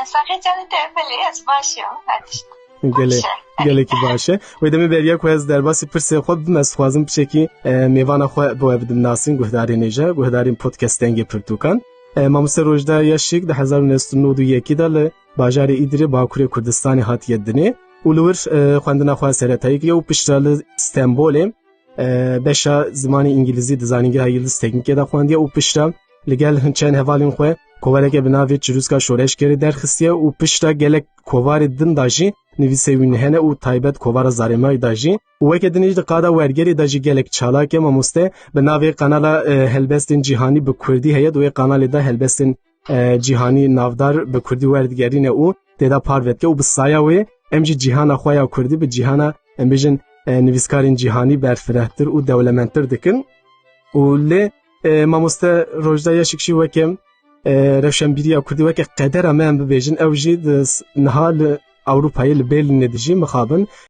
Sakınca'da da böyle az başım. geleki başı. Ve demi beriya ku ez derbasi pirse xwe bimez xwazim pişekî mêvana xwe bo ev bidim nasîn guhdarê nêje guhdarên podcastengê pirtûkan. Mamoste Rojda Yaşik de 1991 de li bajarê İdrî Bakurê Kurdistanê hatiye dinê û li wir xwendina xwe seretayî kiriye û pişta li Stenbolê beşa zimanê İngilîzî di zanîngeha Yıldız Teknîkê de xwendiye û pişta li gel çend hevalên xwe kovareke bi navê Çirûska Şoreşkerê derxistiye û pişta gelek kovarê din da jî nivîsê wî hene û taybet kovara Zarêmayê da jî û weke dinê di qada wergerê de jî gelek çalak e mamoste bi navê kanala helbestên cîhanî bi Kurdî heye wê kanalê de helbestên cîhanî navdar bi Kurdî werdigerîne û têda parvetke û bi saya wê em jî cîhana xwe ya Kurdî bi cîhana em bêjin nivîskarên cîhanî berfirehtir û dewlementtir dikin û lê mamoste Rojda Yaşik jî weke rewşenbîriya Kurdî weke qedera me em bibêjin ew jî niha li Avrupayê li Berlînê de jî mixabin